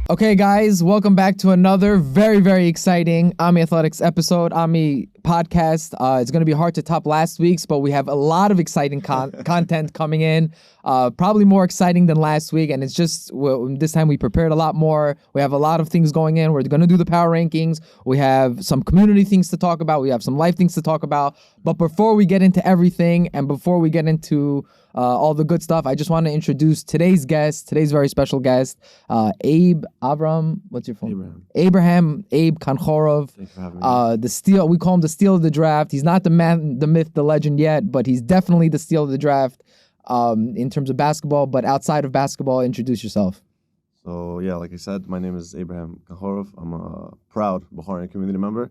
Okay, guys, welcome back to another very, very exciting Ami Athletics episode, Ami podcast. It's going to be hard to top last week's, but we have a lot of exciting content coming in. Probably more exciting than last week, and it's just this time we prepared a lot more. We have a lot of things going in. We're going to do the power rankings. We have some community things to talk about. We have some life things to talk about. But before we get into everything, and before we get into all the good stuff, I just want to introduce today's very special guest, Abraham, what's your phone? Abraham Kandhorov. Thanks for having me. The steal, we call him the steal of the draft. He's not the man, the myth, the legend yet, but he's definitely the steal of the draft in terms of basketball. But outside of basketball, introduce yourself. So yeah, like I said, my name is Abraham Kandhorov. I'm a proud Bahraini community member.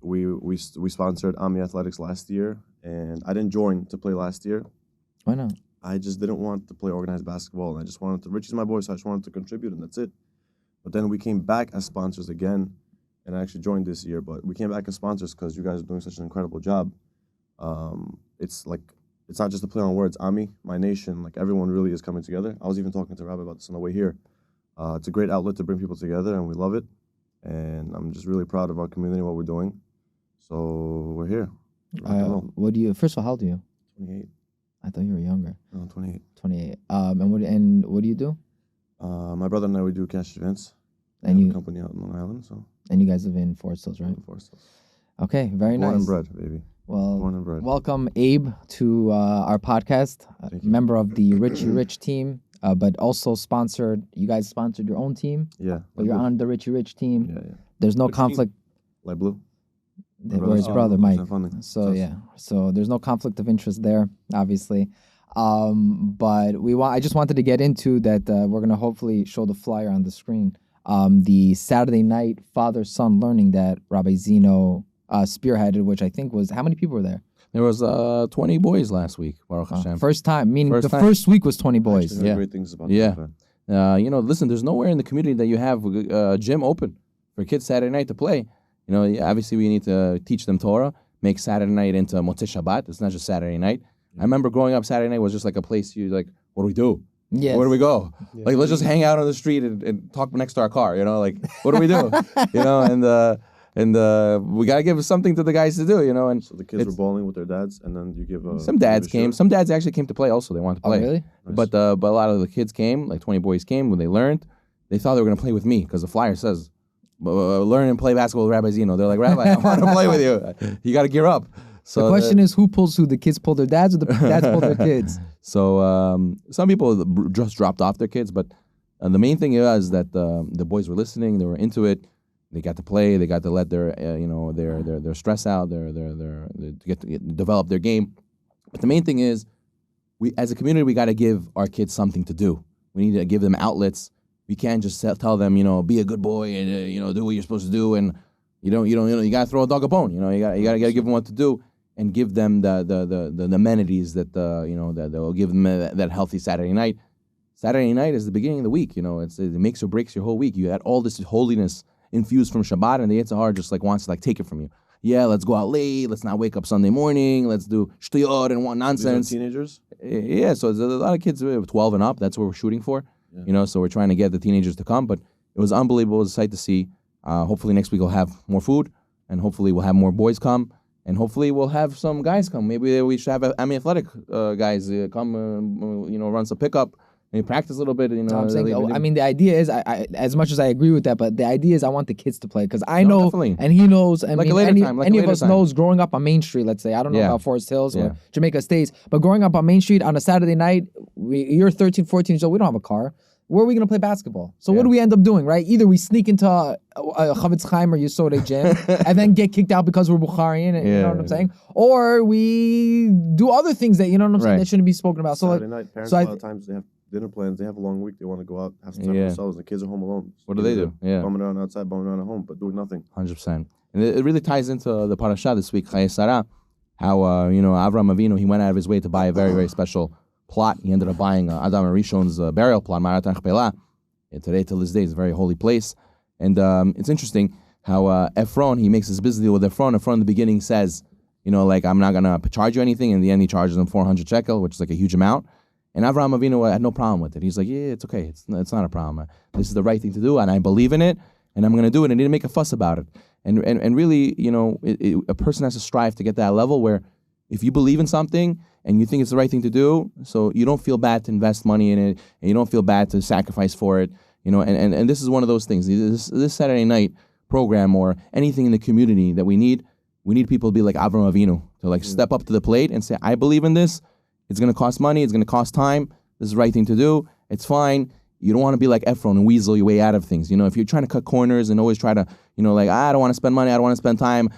We sponsored Ami Athletics last year, and I didn't join to play last year. Why not? I just didn't want to play organized basketball, and I just wanted to. Richie's my boy, so I just wanted to contribute, and that's it. But then we came back as sponsors again, and I actually joined this year. But we came back as sponsors because you guys are doing such an incredible job. It's not just a play on words. Ami, my nation, like everyone really is coming together. I was even talking to Rabbi about this on the way here. It's a great outlet to bring people together, and we love it. And I'm just really proud of our community, what we're doing. So we're here. What do you? First of all, how old are you? 28. I thought you were younger. No, I'm 28. 28. And what do you do? My brother and I, we do cash events. And We you have a company out in Long Island, so. And you guys live in Forest Hills, right? Forest Hills. Okay, very nice. Born and bred, baby. Well, Born and bred. welcome Abe to our podcast. Thank you. Member of the Richie Rich team, but also sponsored. You guys sponsored your own team, Yeah. but you're on the Richie Rich team. Yeah. There's no Which conflict. Light blue. Where's his brother Mike? So Us. yeah, so there's no conflict of interest there, obviously. But I just wanted to get into that. We're gonna hopefully show the flyer on the screen. The Saturday night father-son learning that Rabbi Zeno spearheaded, which I think was, how many people were there? There was 20 boys last week, Baruch Hashem. First time, meaning First the time. first week was 20 boys. Actually, Yeah. Great things about Yeah. that event. Listen, there's nowhere in the community that you have a gym open for kids Saturday night to play. Obviously we need to teach them Torah, make Saturday night into Motzei Shabbat. It's not just Saturday night. I remember growing up, Saturday night was just like a place you like, what do we do? Yes. Where do we go? Yeah. Like, let's just hang out on the street and talk next to our car, like, what do we do? And we got to give something to the guys to do, and So the kids were bowling with their dads, and then you give some dads came. Some dads actually came to play also. They wanted to Oh, play. really? Nice. But a lot of the kids came, like 20 boys came. When they learned, they thought they were going to play with me because the flyer says, learn and play basketball with Rabbi Zeno. They're like, Rabbi, I want to play with you. You got to gear up. So the question is, who pulls who? The kids pull their dads, or the dads pull their kids? So some people just dropped off their kids, but the main thing is that the boys were listening. They were into it. They got to play. They got to let their their stress out. Their develop their game. But the main thing is, we as a community, we got to give our kids something to do. We need to give them outlets. We can't just tell them, be a good boy and do what you're supposed to do, and you got to throw a dog a bone. You got to give them what to do and give them the amenities that that will give them that healthy Saturday night. Saturday night is the beginning of the week. It makes or breaks your whole week. You had all this holiness infused from Shabbat, and the Yetzer Hara just wants to take it from you. Yeah, let's go out late. Let's not wake up Sunday morning. Let's do shtuyot and want nonsense. These are teenagers? Yeah, so there's a lot of kids 12 and up. That's what we're shooting for. Yeah. So we're trying to get the teenagers to come. But it was unbelievable. It was a sight to see. Hopefully next week we'll have more food, and hopefully we'll have more boys come, and hopefully we'll have some guys come. Maybe we should have Ami Athletic guys come, run some pickup. And practice a little bit, So I'm saying, the idea is, I as much as I agree with that, but the idea is I want the kids to play because I know, definitely. and he knows. Any of us time. knows growing up on Main Street. Let's say I don't know about Forest Hills or Jamaica Estates, but growing up on Main Street on a Saturday night, you're 13, 14 years old. We don't have a car. Where are we going to play basketball? So what do we end up doing, right? Either we sneak into a Chavetz Chaim or Yesodei gym and then get kicked out because we're Bukharian, you know what I'm saying? Or we do other things that, saying, that shouldn't be spoken about. So Saturday night, parents a lot of times they have dinner plans. They have a long week. They want to go out, have some time for themselves. The kids are home alone. What do they do? Yeah. Bumming around outside, bumming around at home, but doing nothing. 100%. And it really ties into the parasha this week, Chayei Sarah, how, Avraham Avinu, he went out of his way to buy a very, very special plot. He ended up buying Adam and Rishon's burial plot, Ma'arat Chpelah. And today, till this day, it's a very holy place. And it's interesting how Ephron, he makes his business deal with Ephron. Ephron in the beginning says, I'm not going to charge you anything. In the end, he charges him 400 shekel, which is like a huge amount. And Abraham Avinu had no problem with it. He's like, yeah, it's okay. It's not a problem. This is the right thing to do, and I believe in it, and I'm going to do it, and he didn't make a fuss about it. And really, a person has to strive to get that level where if you believe in something and you think it's the right thing to do, so you don't feel bad to invest money in it, and you don't feel bad to sacrifice for it, and this is one of those things. This Saturday night program or anything in the community that we need people to be like Avraham Avinu, to step up to the plate and say, I believe in this. It's going to cost money. It's going to cost time. This is the right thing to do. It's fine. You don't want to be like Ephron and weasel your way out of things. If you're trying to cut corners and always try to, I don't want to spend money. I don't want to spend time.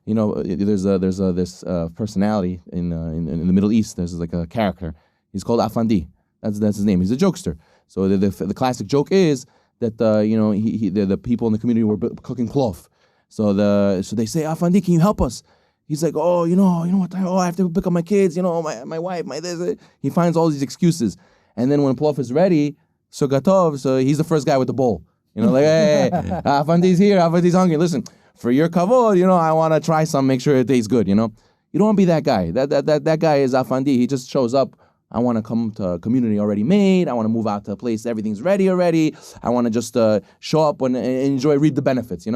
There's this personality in the Middle East. There's like a character. He's called Afandi. That's his name. He's a jokester. So the classic joke is that the people in the community were cooking plov. So they say, Afandi, can you help us? He's like, oh, what? Oh, I have to pick up my kids. My wife, my this. He finds all these excuses, and then when plov is ready, so gatov. So he's the first guy with the bowl. Hey, Afandi's here. Afandi's hungry. Listen, for your kavod, I want to try some. Make sure it tastes good. You don't want to be that guy. That guy is Afandi. He just shows up. I want to come to a community already made. I want to move out to a place everything's ready already. I want to just show up and enjoy, reap the benefits.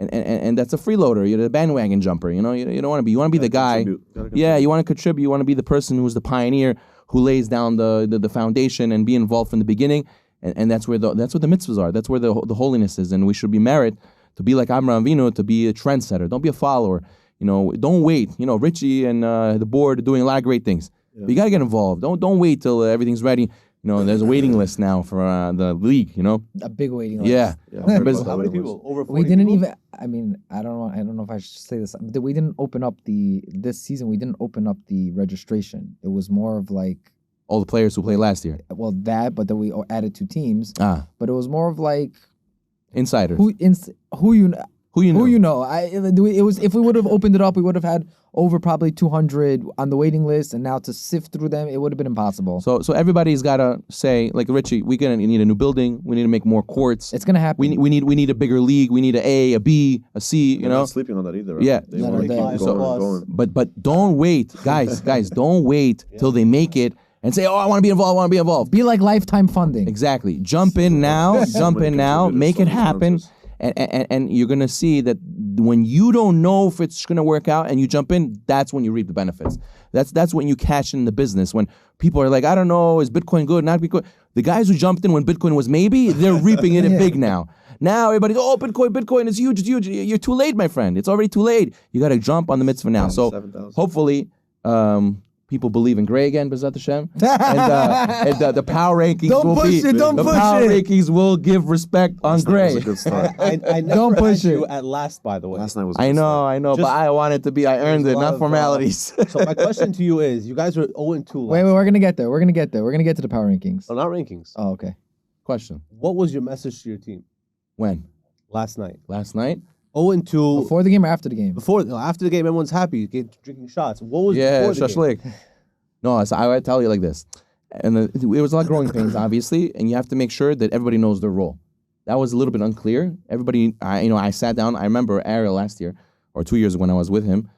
And that's a freeloader. You're the bandwagon jumper. You don't want to be. You want to be the guy. Yeah, you want to contribute. You want to be the person who's the pioneer, who lays down the foundation and be involved from the beginning. And that's where the mitzvahs are. That's where the holiness is. And we should be merit to be like Abraham Avinu, to be a trendsetter. Don't be a follower. Don't wait. Richie and the board are doing a lot of great things. Yeah. But you gotta get involved. Don't wait till everything's ready. There's a waiting list now for the league. A big waiting list. Yeah. How many people? Over 40 We didn't people? even. I mean, I don't know if I should say this. But we didn't open up this season. We didn't open up the registration. It was more of like all the players who played last year. Well, but then we added 2 teams. But it was more of like insiders. Who you know. It was, if we would have opened it up, we would have had over probably 200 on the waiting list, and now to sift through them, it would have been impossible. So everybody's got to say, like, Richie, we're gonna need a new building. We need to make more courts. It's gonna happen. We need a bigger league. We need an A, a B, a C. They're not sleeping on that either. Right? Yeah. They want to keep going. But don't wait, guys. Don't wait till they make it and say, oh, I want to be involved. Be like lifetime funding. Exactly. Jump in now. Make it happen. And you're going to see that when you don't know if it's going to work out and you jump in, that's when you reap the benefits. That's when you cash in the business. When people are like, I don't know, is Bitcoin good, not Bitcoin? The guys who jumped in when Bitcoin was maybe, they're reaping it big now. Now everybody's, oh, Bitcoin is huge, it's huge. You're too late, my friend. It's already too late. You got to jump on the mitzvah now. So 7,000. hopefully, people believe in Gray again, B'ezrat Hashem. And the power rankings rankings will give respect on Gray. That was a good start. I never Don't push had you it. at last, by the way. Last night was a I good know, start. but I want it to be, I earned it, not formalities. So my question to you is, you guys were 0-2 Wait, we're gonna get there. We're gonna get to the power rankings. Oh, not rankings. Oh, okay. Question. What was your message to your team When? last night? Last night? 0-2. Before the game or after the game? After the game, everyone's happy, drinking shots. What was Yeah, before the game? shashlik. No, so I would tell you like this. And it was a lot of growing pains, obviously, and you have to make sure that everybody knows their role. That was a little bit unclear. Everybody, I sat down. I remember Ariel last year, or 2 years ago when I was with him.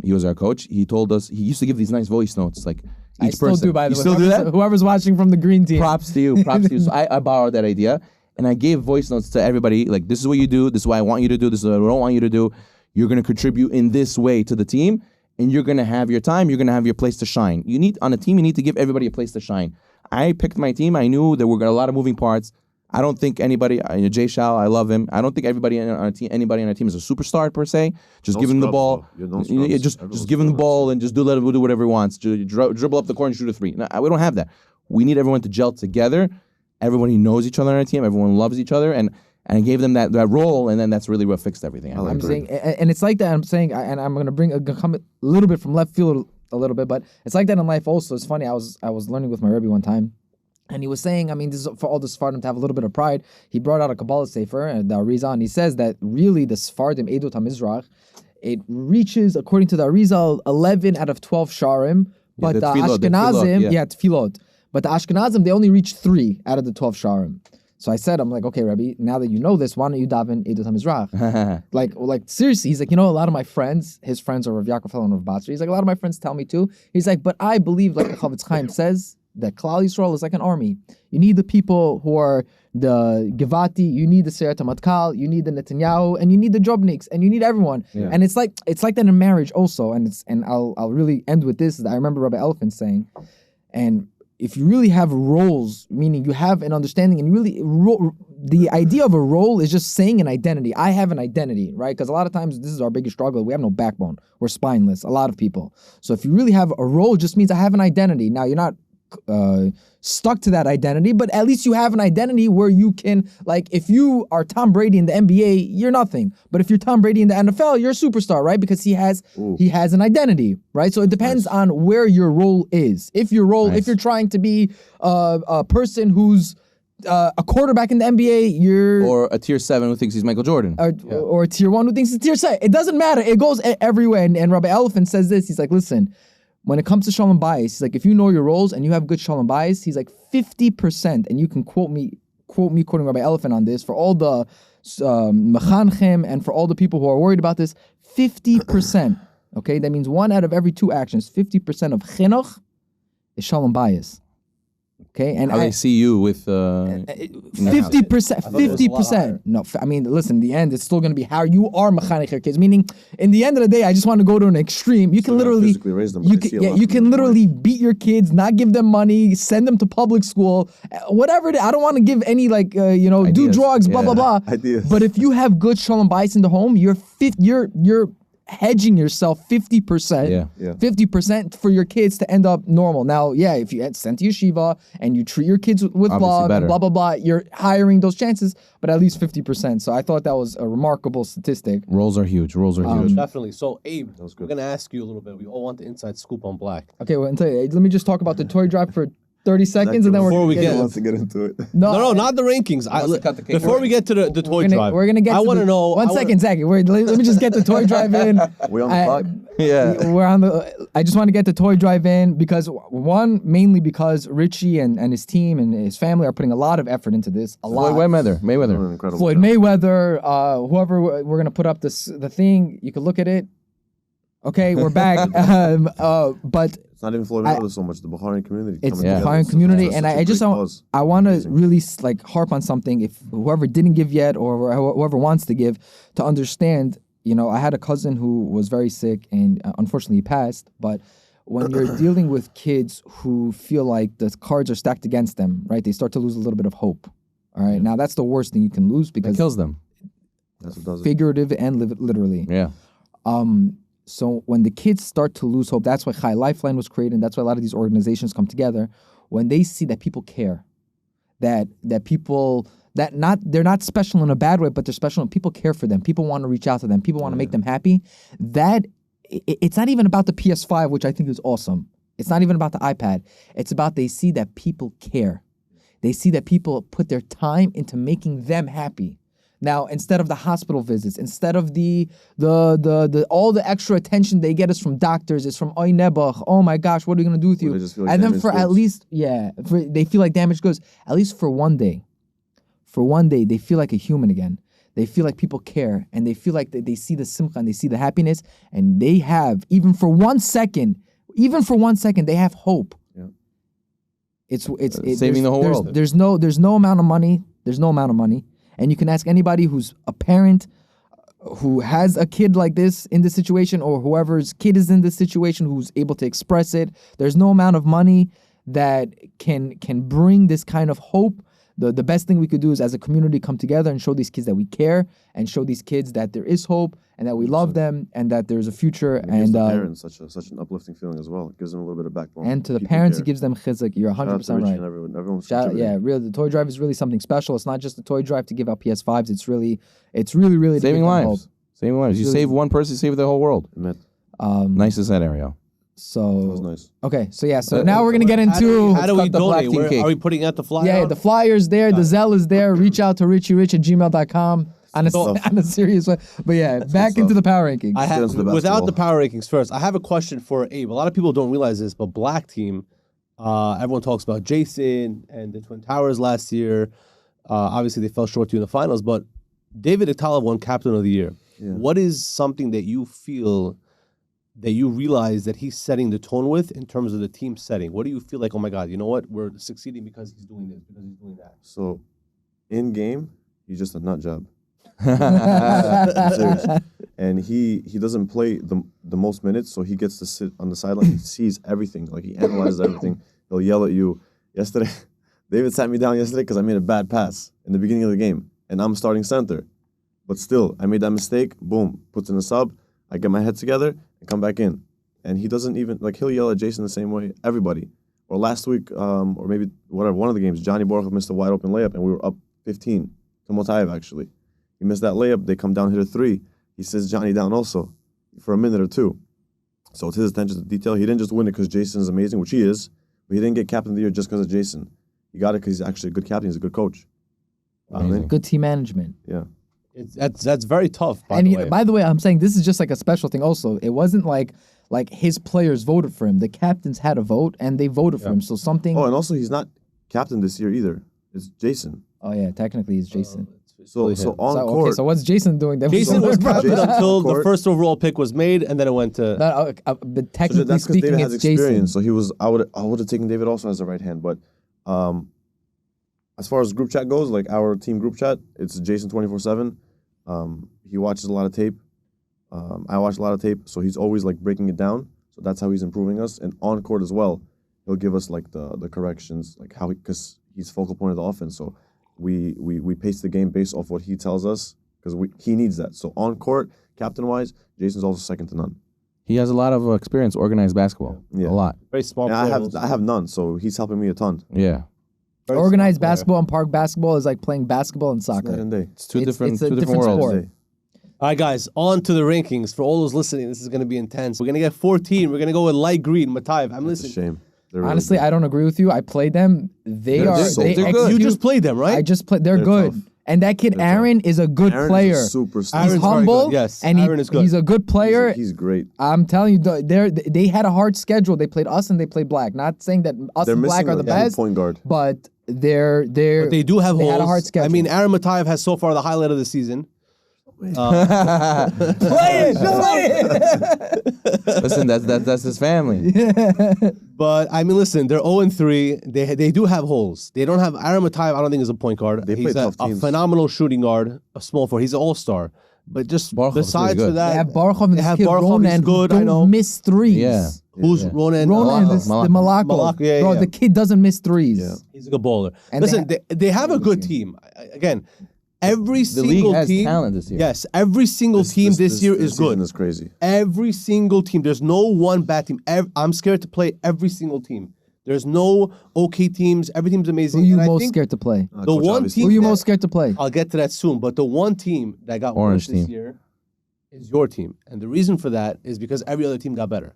He was our coach. He told us, he used to give these nice voice notes, like each I still person. do, by the way. You still do that? Whoever's watching from the green team. Props to you. So I borrowed that idea, and I gave voice notes to everybody, like, this is what you do, this is what I want you to do, this is what I don't want you to do. You're going to contribute in this way to the team, and you're going to have your time, you're going to have your place to shine. On a team, you need to give everybody a place to shine. I picked my team. I knew there were a lot of moving parts. I don't think anybody, Jay Shao, I love him. I don't think anybody on our team is a superstar per se. Just give him the ball. Just give him the ball and just let him do whatever he wants. Dribble up the court and shoot a three. No, we don't have that. We need everyone to gel together. Everybody knows each other on our team. Everyone loves each other. And I gave them that role, and then that's really what fixed everything. I'm saying, and it's like that. I'm saying, and I'm going to come a little bit from left field a little bit, but it's like that in life also. It's funny. I was learning with my Rebbe one time, and he was saying, I mean, this is for all the Sephardim to have a little bit of pride. He brought out a Kabbalah Sefer, and the Arizal, and he says that really the Sephardim, Edut HaMizrach, it reaches, according to the Arizal, 11 out of 12 Sharim, but the Ashkenazim, Tfilot. But the Ashkenazim, they only reach 3 out of the 12 Sharim. So I said, I'm like, okay, Rebbe, now that you know this, why don't you daven Edut HaMizrach? like seriously, he's like, a lot of my friends, his friends are Rav Yaakov and Rav Batzri. He's like, a lot of my friends tell me too. He's like, but I believe, like the Chavetz Chaim says, that Klal Yisrael is like an army. You need the people who are the Givati, you need the Seret HaMatkal, you need the Netanyahu, and you need the Jobniks, and you need everyone. Yeah. And it's like that in marriage also. And I'll really end with this. I remember Rabbi Elephant saying, and if you really have roles, meaning you have an understanding, and really the idea of a role is just saying an identity. I have an identity, right? Because a lot of times this is our biggest struggle. We have no backbone. We're spineless. A lot of people. So if you really have a role, it just means I have an identity. Now you're not stuck to that identity, but at least you have an identity where you can, like, if you are Tom Brady in the NBA, you're nothing. But if you're Tom Brady in the NFL, you're a superstar, right? Because he has an identity, right? So it depends on where your role is. If your role, if you're trying to be a person who's a quarterback in the NBA, or a tier 7 who thinks he's Michael Jordan, or a tier 1 who thinks he's tier 7. It doesn't matter. It goes everywhere. And Rabbi Elephant says this. He's like, listen, when it comes to shalom bayis, he's like, if you know your roles and you have good shalom bayis, he's like 50%, and you can quote me quoting Rabbi Elephant on this, for all the mechanchim and for all the people who are worried about this, 50%, okay? That means 1 out of every 2 actions, 50% of chinuch is shalom bayis. Okay, and how they see you with 50%. 50%. No, I mean, listen. In the end, it's still going to be how you are mechanech your kids. Meaning, in the end of the day, I just want to go to an extreme. You can literally physically raise them. You can literally beat your kids, not give them money, send them to public school, whatever. I don't want to give any Ideas. do drugs, blah blah blah. Ideas. But if you have good shalom bayis in the home, you're hedging yourself 50%, 50% for your kids to end up normal. Now, if you had sent to yeshiva and you treat your kids with love and blah, blah, blah, you're hiring those chances, but at least 50%. So I thought that was a remarkable statistic. Roles are huge. Definitely. So, Abe, we're going to ask you a little bit. We all want the inside scoop on Black. Okay, well, let me just talk about the toy drive for 30 seconds, and then before we get into it. No, not the rankings. Before we get to the toy drive, we're gonna get. I want to know. 1 second, Zach. Let me just get the toy drive in. We on the clock? Yeah, we're on the. I just want to get the toy drive in because mainly because Richie and his team and his family are putting a lot of effort into this. Floyd Mayweather. Floyd Mayweather. Whoever we're gonna put up the thing. You can look at it. Okay, we're back. But it's not even Floyd Mayweather so much. The Bahrain community. It's the Bahrain community, and I want to really harp on something. If whoever didn't give yet, or whoever wants to give, to understand. I had a cousin who was very sick, and unfortunately he passed. But when you're dealing with kids who feel like the cards are stacked against them, right? They start to lose a little bit of hope. All right, now that's the worst thing you can lose because it kills them. That's what does it. Figurative and literally. Yeah. So when the kids start to lose hope, that's why Chai Lifeline was created. And that's why a lot of these organizations come together. When they see that people care, that people they're not special in a bad way, but they're special and people care for them. People want to reach out to them. People want to make them happy. It's not even about the PS5, which I think is awesome. It's not even about the iPad. It's about they see that people care. They see that people put their time into making them happy. Now, instead of the hospital visits, instead of the all the extra attention they get is from doctors, is from oy nebuch, oh my gosh, what are we gonna do with you? And then for at least, they feel like damaged goods. At least for one day, they feel like a human again. They feel like people care, and they feel like they see the simcha and they see the happiness, and they have even for 1 second, they have hope. Yeah. It's saving the whole world. There's no amount of money. And you can ask anybody who's a parent who has a kid like this in this situation, or whoever's kid is in this situation who's able to express it. There's no amount of money that can bring this kind of hope. The best thing we could do is as a community come together and show these kids that we care, and show these kids that there is hope and that we love them and that there's a future. And it gives the parents such an uplifting feeling as well. It gives them a little bit of backbone. And to the parents, it gives them chizuk. You're 100% right. Everyone's really, the toy drive is really something special. It's not just a toy drive to give out PS5s. It's really saving lives. Saving lives. You save one person, you save the whole world. Nice scenario. So that was nice. Okay, so now we're gonna get into how do we donate? Are we putting out the flyer? Yeah, the flyer's there, the Zelle is there. Reach out to richierich@gmail.com on a serious way. But back into the power rankings. Without the power rankings first, I have a question for Abe. A lot of people don't realize this, but Black Team, everyone talks about Jason and the Twin Towers last year. Obviously, they fell short to in the finals, but David Atalov won Captain of the Year. Yeah. What is something that you feel that you realize that he's setting the tone with in terms of the team setting? What do you feel like, oh my God, you know what? We're succeeding because he's doing this, because he's doing that. So, in game, he's just a nut job. I'm serious. And he doesn't play the most minutes, so he gets to sit on the sideline. He sees everything. Like, he analyzes everything. He'll yell at you. Yesterday, David sat me down yesterday because I made a bad pass in the beginning of the game, and I'm starting center. But still, I made that mistake. Boom, puts in a sub. I get my head together and come back in. And he doesn't even, like, he'll yell at Jason the same way, everybody. Or last week, or maybe whatever, one of the games, Johnny Borkov missed a wide open layup, and we were up 15 to Motaev, actually. He missed that layup. They come down, hit a three. He sits Johnny down also for a minute or two. So it's his attention to detail. He didn't just win it because Jason is amazing, which he is, but he didn't get captain of the year just because of Jason. He got it because he's actually a good captain. He's a good coach. Good team management. Yeah. That's very tough, By the way, I'm saying this is just like a special thing also. It wasn't like his players voted for him. The captains had a vote, and they voted for him. So something... Oh, and also he's not captain this year either. It's Jason. Oh, yeah, technically it's Jason. So on court... Okay, so what's Jason doing? Jason was captain until the first overall pick was made, and then it went to... But technically that's because speaking, David has it's experience. Jason. So I would have taken David also as a right hand. But as far as group chat goes, like our team group chat, it's Jason 24/7. He watches a lot of tape. I watch a lot of tape, so he's always like breaking it down. So that's how he's improving us. And on court as well, he'll give us like the corrections, like how because he's focal point of the offense. So we pace the game based off what he tells us because he needs that. So on court, captain wise, Jason's also second to none. He has a lot of experience organized basketball. Yeah. A lot. Very small. And I have none, so he's helping me a ton. Yeah. Very Organized small player. basketball and park basketball is like playing basketball and It's night soccer. and day. It's two It's different a different worlds. sport. All right, guys, on to the rankings. For all those listening, this is going to be intense. We're going to get 14. We're going to go with light green, Mataev. I'm It's a listening. shame. They're really Honestly, good. I don't agree with you. I played them. They're good. You just played them, right? I just played. They're good. tough. And that kid They're Aaron is a good Aaron player. is a superstar. Aaron's He's very humble. good. Yes, and Aaron is good. he's a good player. He's great. I'm telling you, they had a hard schedule. They played us and they played Black. Not saying that us They're and Black missing are the a best, point guard. but they're But they do have they holes. had a hard schedule. I mean, Aaron Mataev has so far the highlight of the season. play it. Listen, that's his family. But I mean, listen, they're 0-3. They do have holes. They don't have Aaron Mataev. I don't think is a point guard. They He's play a tough teams. phenomenal shooting guard, a small forward. He's an all-star. But just Barkov is besides really for good. that, They have Barkov and they this have kid Barkov, he's Ronan who good, I don't know. miss threes. Yeah. who's Yeah. Ronan? Ronan, Malako. this, the Malako. Malako, yeah, Bro, yeah. the kid doesn't miss threes. Yeah. He's a good bowler. And Listen, they have a good team. Again, every The single league has team. talent this year. Yes, every single team this year is season good. is crazy. Every single team. There's no one bad team. I'm scared to play every single team. There's no okay teams. Every team's amazing. Who are you And I most think scared to play? The Coach, one obviously. Who are you that- most scared to play? I'll get to that soon. But the one team that got Orange worse this team. year is your team. And the reason for that is because every other team got better.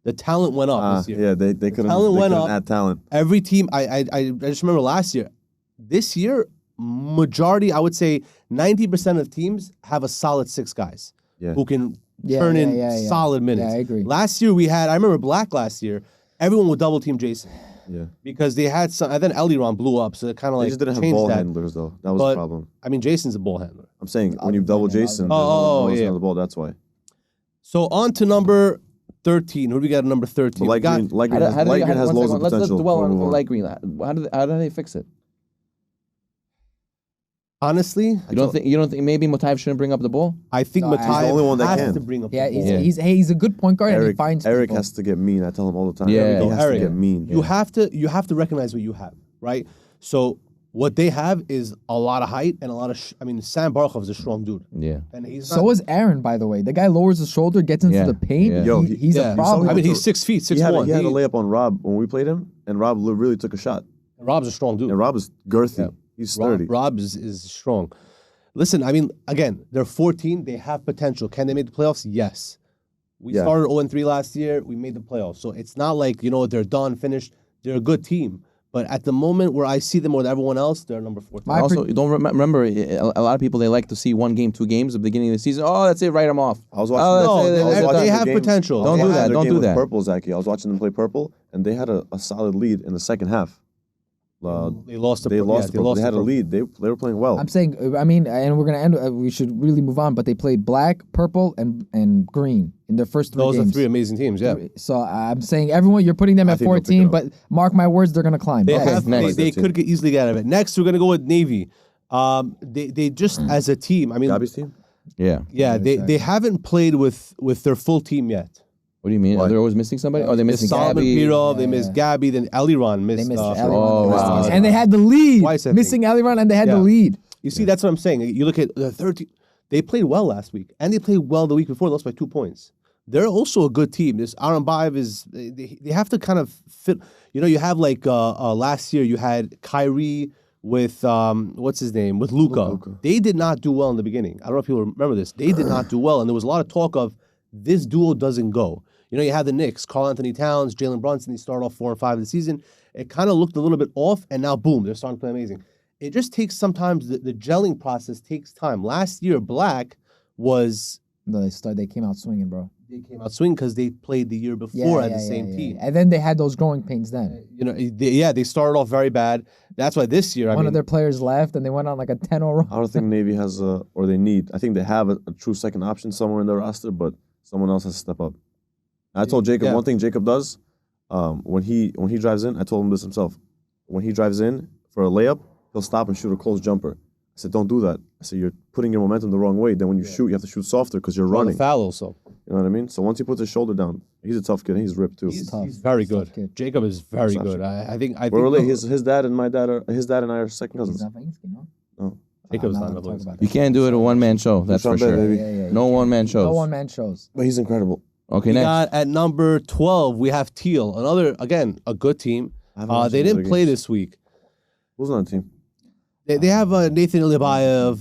The talent went up this year. Yeah, they couldn't talent went up. add talent. Every team, I just remember last year. This year, majority, I would say 90% of teams have a solid 6 guys Yeah. who can Yeah, turn in yeah. solid minutes. Yeah, I agree. Last year I remember Black last year, everyone would double team Jason Yeah. because they had some, and then Eliron blew up, so it kind of They like just didn't have changed ball that. handlers though. That was But- the problem. I mean, Jason's a ball handler. I'm saying when you double Jason, Oh, there's no one else yeah. on the ball. That's why. So on to number 13. Who do we got at number 13? But light green has loads of Let's potential. dwell We'll on move on. light green. How do they fix it? Honestly, You don't think maybe Motaev shouldn't bring up the ball? I think No, he's the Mataev only one that has can. to bring up Yeah, the ball. he's a good point guard and he Eric, finds Eric people. has to get mean. I tell him all the time. Yeah. he has Eric, to get mean. You have to recognize what you have, right? So what they have is a lot of height and a lot of. Sam Barkov is a strong dude, Yeah. and he's So is Aaron, by the way. The guy lowers his shoulder, gets into Yeah, the paint. yeah. Yo, He's yeah. a problem. saw I mean, him he's 6 feet, He had 6'1". he had a layup on Rob when we played him, and Rob really took a shot. Rob's a strong dude. And Rob is girthy. Yeah. He's sturdy. Rob is strong. Listen, I mean, again, they're 14. They have potential. Can they make the playoffs? Yes. We Yeah. started 0-3 last year. We made the playoffs. So it's not like, they're done, finished. They're a good team. But at the moment where I see them with everyone else, they're number 14. My Also, you don't remember a lot of people, they like to see 1 game, 2 games at the beginning of the season. Oh, that's it, write them off. I was watching. Oh, No, that's it, I was they're watching they the have game- potential. I was Don't do watching that, their don't game do with that. Purple, Zachy. I was watching them play Purple, and they had a solid lead in the second half. They lost. They lost. They had a the lead. They were playing well. I'm saying, I mean, and we're gonna end. We should really move on. But they played black, purple, and green in their first 3 Those games. are 3 amazing teams. Yeah. So I'm saying everyone, you're putting them I at think they'll pick 14, it up. but mark my words, they're gonna climb. They Okay. have. next. They could easily get out of it. Next, we're gonna go with Navy. They just as a team. I mean, Gabby's team. Yeah. yeah, they haven't played with their full team yet. What do you mean? Why? Are they always missing somebody? Oh, they're missing Solomon Gabby. Pirov, they missed Gabby, then Eliran They missed. missed for- Eliran, wow. and they had the lead. Twice, I think. Missing Eliran, and they had Yeah. the lead. You see, that's what I'm saying. You look at the 13. They played well last week, and they played well the week before. They lost by 2 points. They're also a good team. This Aaron Baev is. They have to kind of fit. You know, you have like last year. You had Kyrie with what's his name with Luka. They did not do well in the beginning. I don't know if people remember this. They did not do well, and there was a lot of talk of this duo doesn't go. You know, you had the Knicks, Karl Anthony Towns, Jalen Brunson. They started off 4 and 5 of the season. It kind of looked a little bit off, and now boom, they're starting to play amazing. It just takes sometimes the gelling process takes time. Last year, Black was No, they came out swinging, bro. they came out swinging because they played the year before at the same team. And then they had those growing pains. Then You know, they started off very bad. That's why this year, one of their players left, and they went on like a 10-0 run. I don't think Navy has or they need. I think they have a true second option somewhere in their roster, but someone else has to step up. I told Jacob one thing Jacob does when he drives in. I told him this himself. When he drives in for a layup, he'll stop and shoot a close jumper. I said, don't do that. I said, you're putting your momentum the wrong way. Then when you shoot, you have to shoot softer because you're running. foul also. You know what I mean? So once he puts his shoulder down, he's a tough kid. And he's ripped too. He's tough. very He's a tough good. kid. Jacob is very good. I think. We're related. His dad and I are second He's cousins. not Vansky, no? No. Jacob's I'm not gonna level. talk about You that. can't do it a one-man show. That's for Dushanbe, sure. baby. Yeah, No one-man shows. No one-man shows. But he's incredible. Okay, We next. got at number 12. We have Teal. Another again a good team. I haven't watched They any of didn't their play games. this week. Who's on the team? They have Nathan Ilyabayev,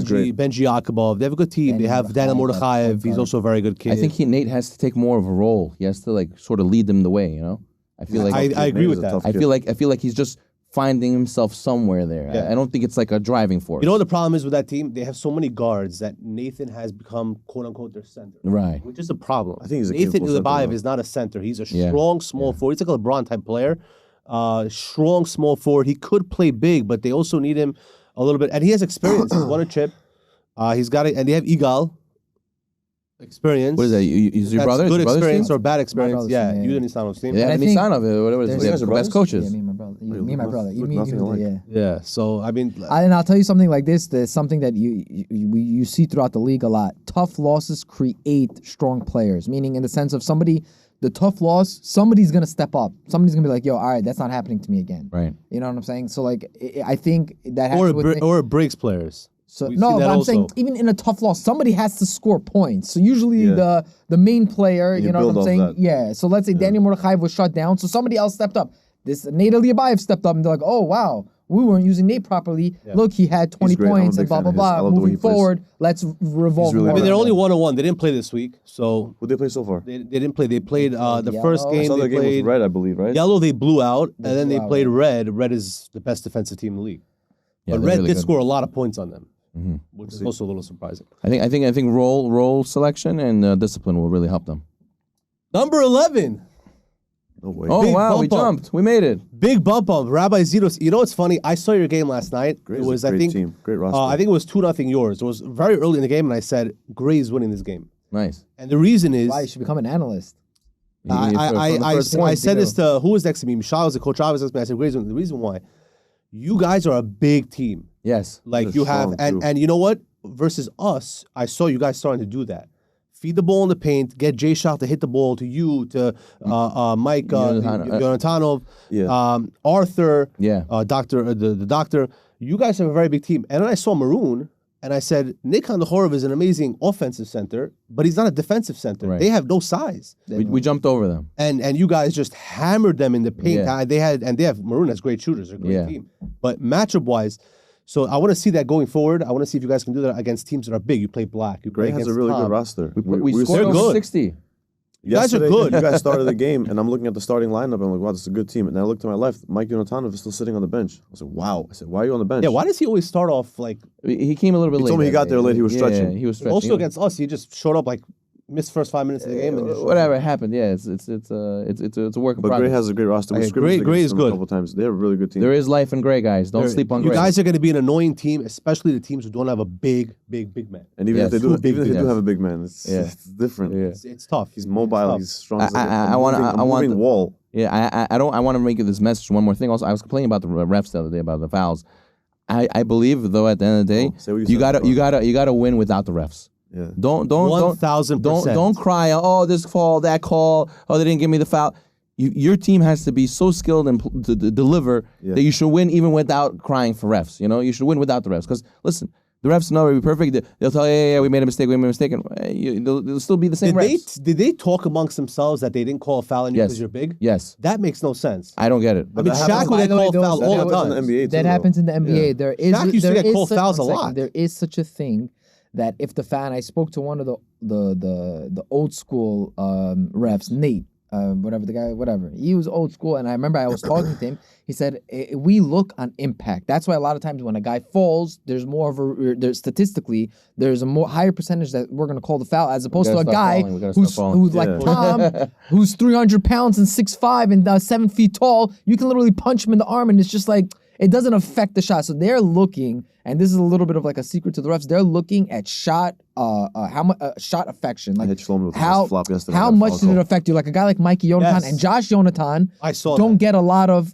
great. Benji Yakubov. They have a good team. They have Daniel Mordechaiv. He's also a very good kid. I think Nate has to take more of a role. He has to like sort of lead them the way. You know. I feel like I agree with Nate's a that. tough I kid. feel like he's just finding himself somewhere there. Yeah. I don't think it's like a driving force. You know what the problem is with that team? They have so many guards that Nathan has become quote unquote their center. Right. Which is a problem. I think he's a Nathan capable center Ilyabayev now. is not a center. He's a Yeah. strong small forward. He's like a LeBron type player. Strong small forward. He could play big, but they also need him a little bit. And he has experience. He's won a chip. He's got it. And they have Igal. Experience. What is that? Is your That's brother? good Is your brother's experience team? or bad experience? brother's Yeah, team, you yeah. and Isano's team. Yeah, I and think Nisanov, whatever. there's- They're guys are the best brothers? coaches. Yeah, me and my brother. you Me and my look brother. nothing- You look mean nothing alike. yeah. Yeah. So I mean, And I'll tell you something like this. There's something that you see throughout the league a lot. Tough losses create strong players. Meaning, in the sense of the tough loss, somebody's gonna step up. Somebody's gonna be like, "Yo, all right, that's not happening to me again." Right. You know what I'm saying? So like, I think that has or to do with or Briggs players. so we've no, seen but that I'm saying also. even in a tough loss, somebody has to score points. So usually Yeah. the main player, And you you know what build I'm off saying? that. Yeah. So let's say Daniel Mordechaiv was shut down, so somebody else stepped up. This Nate Ilyabayev stepped up and they're like, "Oh wow, we weren't using Nate properly. Look, he had 20 great. I'm a points big and blah fan blah of his. I blah. love the way Moving he plays. forward, let's revolve really more I mean, good. they're around only that." 1-1. They didn't play this week, so Who they play so far? they didn't play. They played the Yellow. first I I game. saw They their game played with Red, I believe, right? Yellow. They blew out, and then blew they out, played yeah. Red. Red is the best defensive team in the league. Yeah, But they're Red really did good. score a lot of points on them, which is also a little surprising. I think role selection and discipline will really help them. Number 11, No way. Oh Big wow, we bump up. jumped. We made it. big bump up. Rabbi Zitos. You know what's funny? I saw your game last night. Gray's It was, a I great think, team. Great roster. I think it was 2-0 yours. It was very early in the game, and I said Gray's winning this game. Nice. And the reason is Why you should become an analyst. From the first I point, said you this to who was next to me. Michelle was the coach. I was next to me. I said, Gray's winning. The reason why, you guys are a big team. Yes. Like They're you have, strong, too. and you know what? Versus us, I saw you guys starting to do that. Feed the ball in the paint, get Jay Shot to hit the ball to you, to Mike Yonatanov, Yeah. Arthur, Yeah. Doctor, the doctor. You guys have a very big team. And then I saw Maroon, and I said, Nick Kandhorov is an amazing offensive center, but he's not a defensive center. Right. They have no size. We jumped over them. And you guys just hammered them in the paint. Yeah. They have Maroon has great shooters. They're a great Yeah. team. But matchup wise, so I want to see that going forward. I want to see if you guys can do that against teams that are big. You play Black. You play Gray has against a really Tom. good roster. We were scored they're over good. 60. You guys are Yesterday, good. You guys started the game, and I'm looking at the starting lineup, and I'm like, wow, this is a good team. And then I look to my left, Mike Yonatanov is still sitting on the bench. I said, wow. I said, why are you on the bench? Yeah, why does he always start off like He came a little bit He late. told me he that got there day. late, he was Yeah, stretching. he was stretching. also against us? He just showed up like missed first 5 minutes of the game. And just Whatever happened, yeah, it's a work in But Gray progress. has a great roster. We Okay, scrimmaged Gray against is them good. a couple times. They're a really good team. There is life in Gray, guys. Don't sleep on You Gray. guys are going to be an annoying team, especially the teams who don't have a big man. And even Yes. if they do, Big even if they do guys. have a big man, it's Yeah. different. It's tough. He's mobile. It's tough. He's strong. I want moving wall. Yeah, I want to make this message one more thing. Also, I was complaining about the refs the other day about the fouls. I believe though at the end of the day, Say what you said, gotta win without the refs. Yeah. Don't 1,000%. don't cry. Oh, this call, that call. Oh, they didn't give me the foul. Your team has to be so skilled and to deliver that you should win even without crying for refs. You know, you should win without the refs. Because listen, the refs know it'll be perfect. They'll tell you, yeah, we made a mistake, and they'll still be the same refs. Did they talk amongst themselves that they didn't call a foul on you because you're big? Yes. That makes no sense. I don't get it. I mean, that Shaq happens- would By the way, call those- fouls that all the happens in time. the NBA too, That though. happens in the NBA. There is Shaq used to there get is called such- fouls a one second. lot. There is such a thing that if the fan, I spoke to one of the old school refs, Nate, whatever the guy, whatever. He was old school, and I remember I was talking to him. He said we look on impact. That's why a lot of times when a guy falls, there's more of statistically there's a more higher percentage that we're gonna call the foul as opposed to a stop guy falling. We gotta stop who's falling. like Yeah. Tom, who's 300 pounds and 6'5" and 7 feet tall. You can literally punch him in the arm, and it's just like. It doesn't affect the shot. So they're looking, and this is a little bit of like a secret to the refs. They're looking at shot, how much shot affection, I like hit Shlomi with how his flop yesterday. how Got a much foul did it call. affect you? Like a guy like Mikey Yonatan Yes. and Josh Yonatan I saw don't that. get a lot of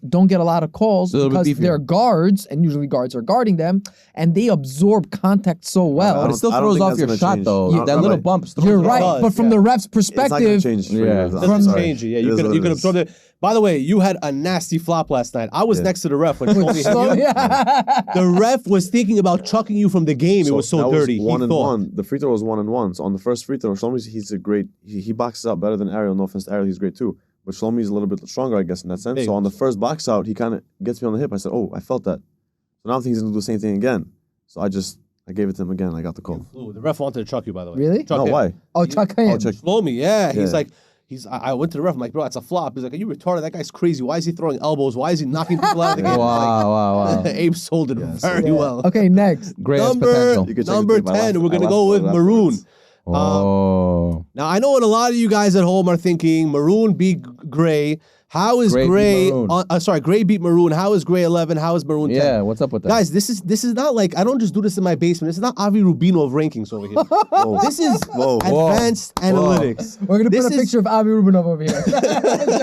calls A little bit because beefier. they're guards, and usually guards are guarding them, and they absorb contact so But well. it still I don't throws think off that's your gonna shot change. though. Yeah, That right. little bump. throws You're it off. right, does, but from yeah. the ref's It's not going perspective, to change. Yeah. I'm Doesn't sorry. change it. Yeah, It you is could what you it could is. absorb it. By the way, you had a nasty flop last night. I was next to the ref when Shlomi hit So, you. yeah. The ref was thinking about chucking you from the game. It was so that dirty. Was 1 he and thought. 1. The free throw was 1 and 1. So on the first free throw, Shlomi's he's a great. He boxes out better than Ariel. No offense to Ariel, he's great too. But Shlomi's a little bit stronger, I guess, in that sense. Big. So on the first box out, he kind of gets me on the hip. I said, "Oh, I felt that." So now I think he's gonna do the same thing again. So I gave it to him again. I got the call. Ooh, the ref wanted to chuck you, by the way. Really? Chuck No, him. why? Oh, Chuck him. check. Shlomi, yeah. He's Yeah. like, I went to the ref. I'm like, bro, it's a flop. He's like, are you retarded? That guy's crazy. Why is he throwing elbows? Why is he knocking people out of the game? Wow. Abe sold it very well. Okay, next. Great as Number potential. You can check number the tape. I 10, laughed- we're going to I go laughed with about it Maroon. afterwards. Oh. Now, I know what a lot of you guys at home are thinking. Maroon beat Gray. How is Gray beat Gray? Maroon. Sorry, Gray beat Maroon. How is Gray 11? How is Maroon 10? Yeah, what's up with that? Guys, this is not like I don't just do this in my basement. This is not Avi Rubino of rankings over here. Whoa. This is Whoa. advanced analytics. We're gonna This put a is- picture of Avi Rubinov over here.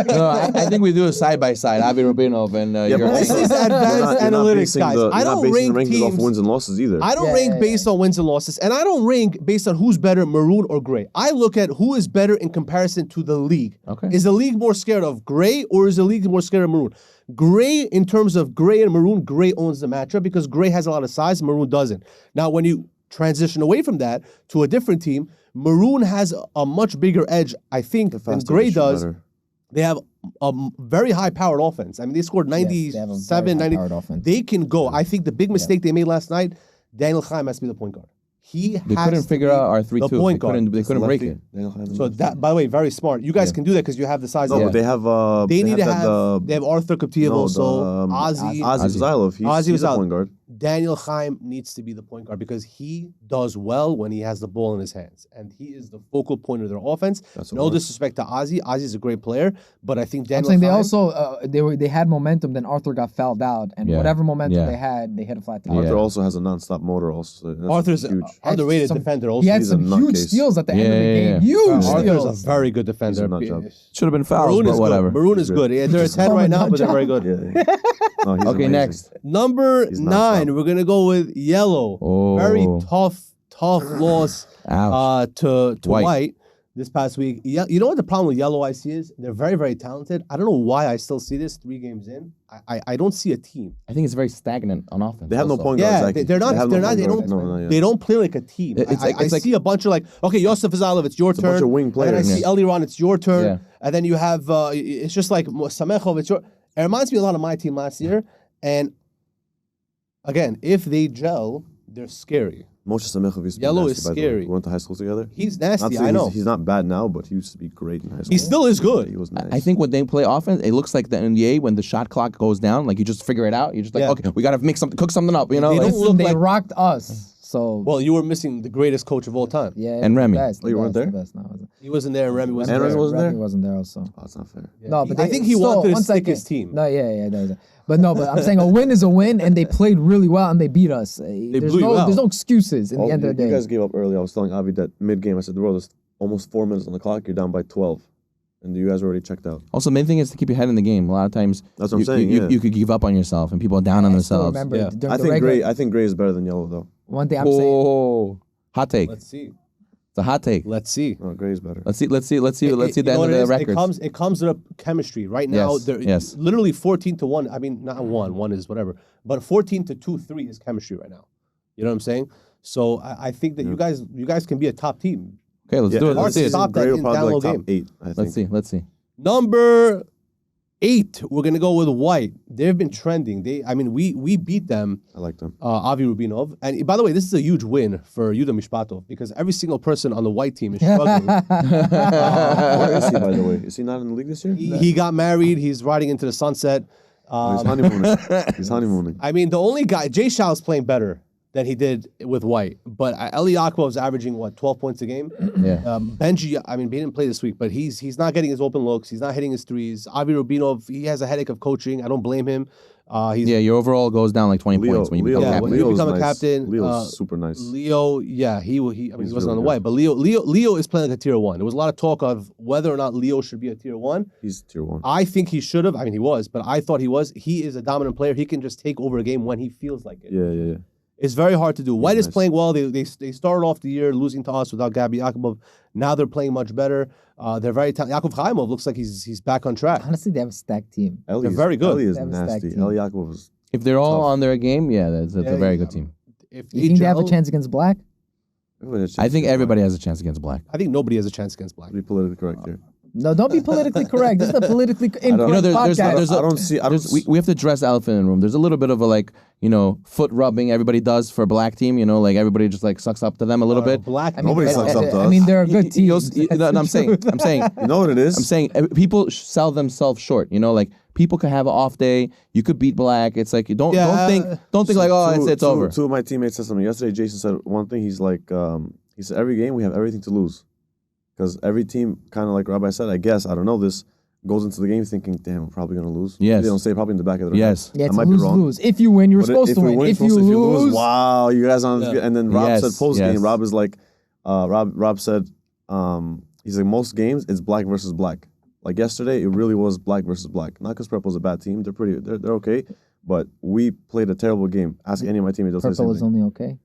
No, I think we do a side by side. Avi Rubinov and Yeah, your but This also, is advanced you're not analytics, basing guys. the- I you're not don't basing the rank rankings off teams- wins and losses either. I don't Yeah, rank yeah, based on wins and losses, and I don't rank based on who's better, Maroon or Gray. I look at who is better in comparison to the league. Okay. Is the league more scared of Gray or is the league more scared of Maroon? Gray, in terms of Gray and Maroon, Gray owns the matchup because Gray has a lot of size, Maroon doesn't. Now, when you transition away from that to a different team, Maroon has a much bigger edge, I think, The than faster Gray they shoot does. better. They have a very high-powered offense. I mean, they scored Yes, they have a 97, very 90. high-powered offense. They can go. I think the big mistake they made last night, Daniel Chaim has to be the point guard. He They has couldn't to figure be out our 3-2. the point guard. They couldn't break Lefty. it. So that, by the way, very smart. You guys can do that because you have the size. No, they but they have. They need to that, have. They have Arthur Kaptiev no, also. the, Ozzy. Ozzy Zylov. Ozzy He's a Zylov. point guard. Daniel Chaim needs to be the point guard because he does well when he has the ball in his hands, and he is the focal point of their offense. That's No what disrespect to Ozzy. Ozzy's a great player, but I think I'm Daniel saying they Chaim- also they had momentum, then Arthur got fouled out, and Yeah. whatever momentum Yeah. they had, they hit a flat tire. Yeah. Arthur also has a non-stop motor. Also, that's Arthur's huge. underrated Some- defender. Also, He had He's a some huge nutcase. steals at the end of the Yeah, game. yeah, yeah. Huge Arthur's steals. a very good defender. He's a nut job. Should have been fouls, Maroon but is whatever. good. Maroon is good. Yeah, they're a 10 call right him now, nut but they're job. very good. Yeah. No, he's Okay, amazing. next. Number He's 9, nonstop. we're gonna go with Yellow. Oh. Very tough loss Ouch. to White. White this past week. You know what the problem with Yellow I see is? They're very, very talented. I don't know why I still see this 3 games in. I don't see a team. I think it's very stagnant on offense. They have no also. point Yeah, guards. they're not. They have They're no not. point They guards. don't. No, yeah. They don't play like a team. It's like- I see a bunch of like, okay, Yosef Azalov, it's your a turn. bunch of wing And then I players. see Eliran, it's your turn. Yeah. And then you have, it's just like Samechov, it's your. It reminds me a lot of my team last year. And again, if they gel, they're scary. Moshe Samechov used to be Yellow nasty, is by the way. scary. We went to high school together. He's Not nasty, saying I know. He's not bad now, but he used to be great in high school. He still is good. He was nice. I think when they play offense, it looks like the NBA when the shot clock goes down. Like you just figure it out. You're just like, Yeah. okay, we gotta make something, cook something up. You know, They Like, don't look They like rocked us. So Well, you were missing the greatest coach of all time. yeah, And the Remy. best, the Oh, you weren't best, there? the best. No, I wasn't. He wasn't there, and Remy wasn't And there. Remy wasn't there? Remy wasn't there also. Oh, that's not fair. No, but I think he still, wanted to one stick second. his team. No, yeah. But no, but I'm saying a win is a win, and they played really well, and they beat us. blew you out. There's no excuses in Oh, the end of the you day. guys gave up early. I was telling Avi that mid-game, I said, bro, there's almost 4 minutes on the clock. You're down by 12. And you guys already checked out. Also, main thing is to keep your head in the game. A lot of times, That's what I'm saying, you, yeah. you could give up on yourself, and people are down on I still themselves. remember Yeah. during I the think regular, gray is better than yellow, though. one thing I'm saying. Oh, hot take. Let's see. It's a hot take. Let's see. No, gray is better. Let's see the You end know of what the it is? records. It comes with a chemistry. Right now, Yes, they're yes. literally 14-1. I mean, not 1. 1 is whatever. But 14-2-3 is chemistry right now. You know what I'm saying? So I think that you guys can be a top team. Okay, let's do it. hard Let's to see it. stop that Gray will in probably down be low like top game. 8, I think. Let's see. Number 8, we're gonna go with White. They've been trending. We beat them. I like them. Avi Rubinov. And by the way, this is a huge win for Yuda Mishpatov because every single person on the White team is struggling. Where is he, by the way? Is he not in the league this year? He got married. He's riding into the sunset. He's honeymooning. He's honeymooning. I mean, the only guy, Jay Shaw's playing better than he did with White. But Eli Yakov's averaging, 12 points a game? Yeah. Benji, I mean, he didn't play this week, but he's not getting his open looks. He's not hitting his threes. Avi Rubinov, he has a headache of coaching. I don't blame him. Yeah, your overall goes down like 20 points when you become Yeah, captain. when you Leo's become a nice. captain, Leo's super nice. Leo, yeah, he he He's wasn't on the really White, but Leo is playing like a tier 1. There was a lot of talk of whether or not Leo should be a tier 1. He's tier 1. I think he should have. I mean, he was, but I thought he was. He is a dominant player. He can just take over a game when he feels like it. Yeah. It's very hard to do. White is nice. playing well. They started off the year losing to us without Gabi Yakubov. Now they're playing much better. They're very talented. Yakov Chaimov looks like he's back on track. Honestly, they have a stacked team. They're very good. Ellie is They have a stacked nasty. team. Ellie Yakov was If they're all Tough. on their game, yeah, that's a very good team. If You think they have a gel- chance against Black? I think everybody has a chance against Black. I think nobody has a chance against Black. be politically correct here. No, don't be politically correct. This is a politically incorrect You know, there's podcast. a- I don't see. I don't. We have to address the elephant in the room. There's a little bit of a foot rubbing everybody does for a black team. Like everybody just sucks up to them a little bit. Black. Nobody sucks up to I us. mean, they're a good team. No, I'm saying, You know what it is? I'm saying people sell themselves short. People can have an off day. You could beat Black. It's like don't think it's over. Two of my teammates said something yesterday. Jason said one thing. He's like, he said every game we have everything to lose, because every team, kind of like Rabbi said, I guess I don't know this, goes into the game thinking, damn, we're probably gonna lose. Yes. They don't say probably in the back of their Yes. head. Yeah, I it's might be wrong. lose. If you win, you're But supposed if to we win. win, If you if you lose, wow, you guys on. Yeah. And then Rob Yes, said post game. yes. Rob is like, Rob said, he's like most games it's Black versus Black. Like yesterday, it really was Black versus Black. Not because Prep was a bad team. They're okay, but we played a terrible game. Ask any of my teammates, they'll say the Purple same is thing. only okay.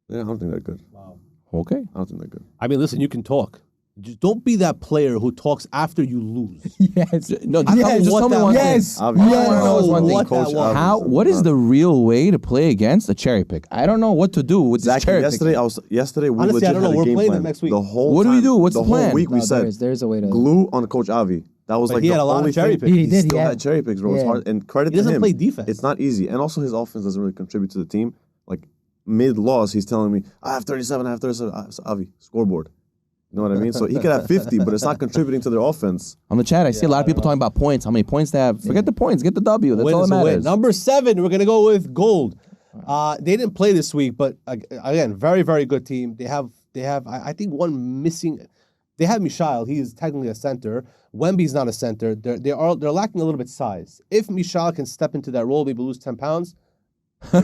Yeah, I don't think they're good. Wow. Okay. I don't think they're good. I mean, listen, you can talk. Just don't be that player who talks after you lose. Yes. No, Yes. just tell me one thing. Yes. Obviously. Yes. I wanna know one thing. What Coach that was. Obviously. What is the real way to play against a cherry pick? I don't know what to do with this Exactly. cherry Yesterday, picking. Yesterday we Honestly, I legit don't know. had a We're game playing plan. them next week. The whole What do we time- do? What's the whole plan? week we No, said there's a way to. glue on Coach Avi. That was But like he the had a lot of only cherry thing. picks. He did, Still he had had- cherry picks, bro. It's yeah. hard. And credit He doesn't to him. play defense. It's not easy. And also his offense doesn't really contribute to the team. Like mid-loss, he's telling me, I have 37, I have 37. So, Avi, scoreboard. You know what I mean? So he could have 50, but it's not contributing to their offense. On the chat, I see a lot of people talking about points. How many points they have? Forget the points. Get the W. That's Win all is that a win. matters. Number 7, we're gonna go with Gold. They didn't play this week, but again, very very good team. They have I think one missing. They have Michal. He is technically a center. Wemby's not a center. They're lacking a little bit size. If Michal can step into that role, maybe lose 10 pounds. I